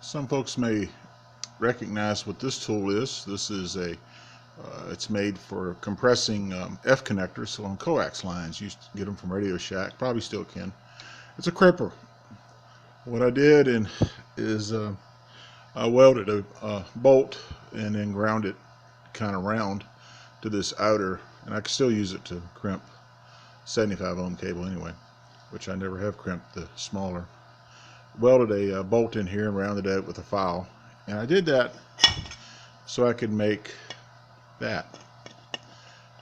Some folks may recognize what this tool is. This is it's made for compressing F connectors, so on coax lines. You used to get them from Radio Shack, probably still can. It's a cripper. What I did is I welded a bolt and then ground it kind of round to this outer, and I can still use it to crimp 75 ohm cable anyway, which I never have crimped the smaller. Welded a bolt in here and rounded it out with a file, and I did that so I could make that.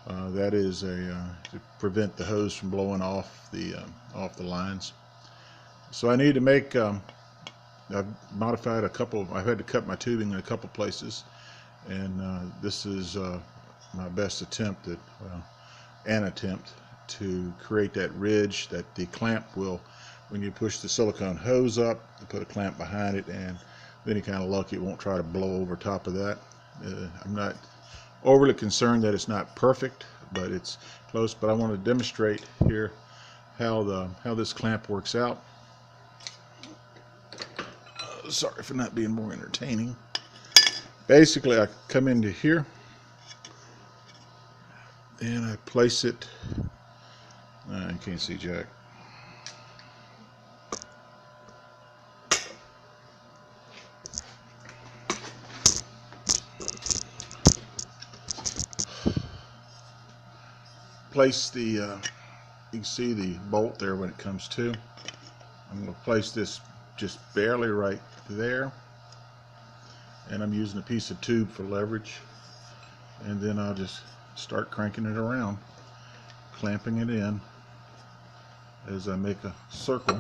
That is to prevent the hose from blowing off the lines. So I need to make. I've modified a couple. I've had to cut my tubing in a couple places, and this is my best attempt at an attempt to create that ridge that the clamp will. When you push the silicone hose up, you put a clamp behind it, and with any kind of luck, it won't try to blow over top of that. I'm not overly concerned that it's not perfect, but it's close. But I want to demonstrate here how this clamp works out. Sorry for not being more entertaining. Basically, I come into here and I place it. I can't see jack. Place the you can see the bolt there when it comes to. I'm going to place this just barely right there, and I'm using a piece of tube for leverage, and then I'll just start cranking it around, clamping it in as I make a circle.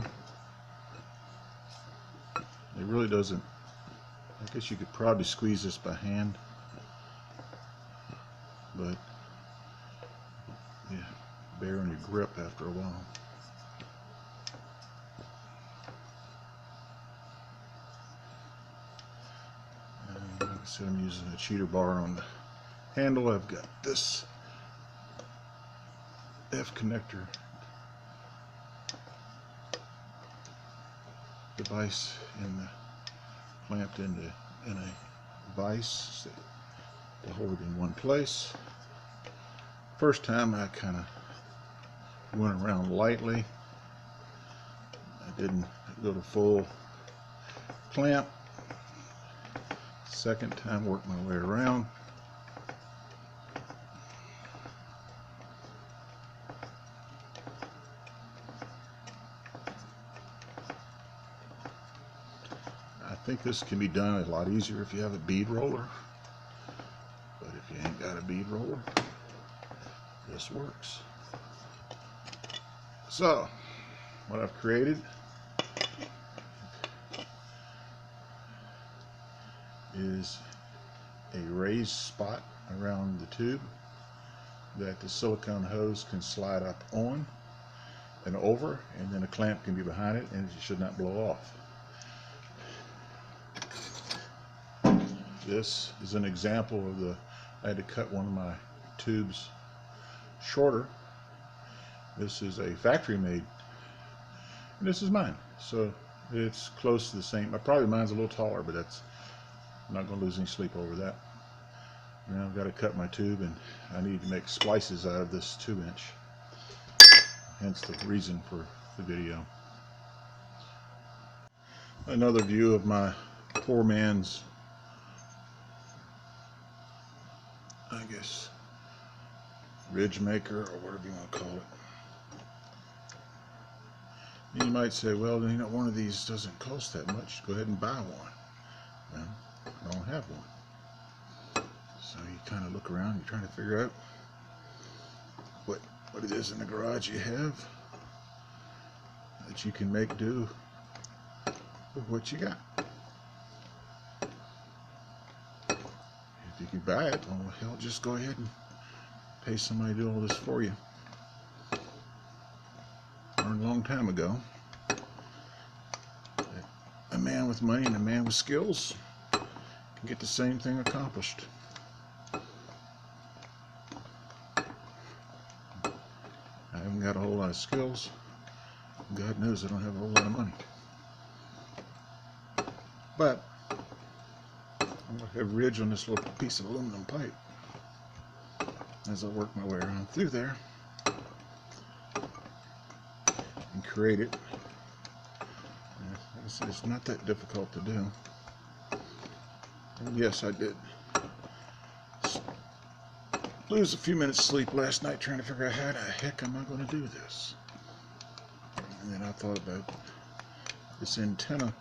It really doesn't, I guess you could probably squeeze this by hand, but yeah, bearing your grip after a while. And like I said, I'm using a cheater bar on the handle. I've got this F connector device clamped in a vise to hold it in one place. First time I kind of went around lightly. I didn't go to full clamp. Second time, worked my way around. I think this can be done a lot easier if you have a bead roller, but if you ain't got a bead roller, this works. So, what I've created is a raised spot around the tube that the silicone hose can slide up on and over, and then a clamp can be behind it, and it should not blow off. This is an example of I had to cut one of my tubes shorter. This is a factory made, and this is mine, so it's close to the same. Probably mine's a little taller, but I'm not going to lose any sleep over that. Now I've got to cut my tube, and I need to make splices out of this 2-inch, hence the reason for the video. Another view of my poor man's, I guess, ridge maker, or whatever you want to call it. You might say, well, you know, one of these doesn't cost that much. Go ahead and buy one. Well, I don't have one. So you kind of look around, you're trying to figure out what it is in the garage you have that you can make do with what you got. If you can buy it, well, hell, just go ahead and pay somebody to do all this for you. Learned a long time ago that a man with money and a man with skills can get the same thing accomplished. I haven't got a whole lot of skills. God knows I don't have a whole lot of money. But I'm going to have a ridge on this little piece of aluminum pipe as I work my way around through there and create it. It's not that difficult to do. And yes, I did lose a few minutes sleep last night trying to figure out how the heck am I going to do this. And then I thought about this antenna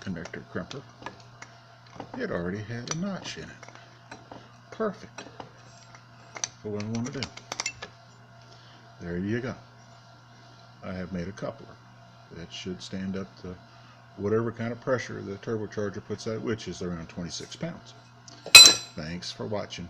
connector crimper. It already had a notch in it. Perfect for what I want to do. There you go. I have made a coupler that should stand up to whatever kind of pressure the turbocharger puts out, which is around 26 pounds. Thanks for watching.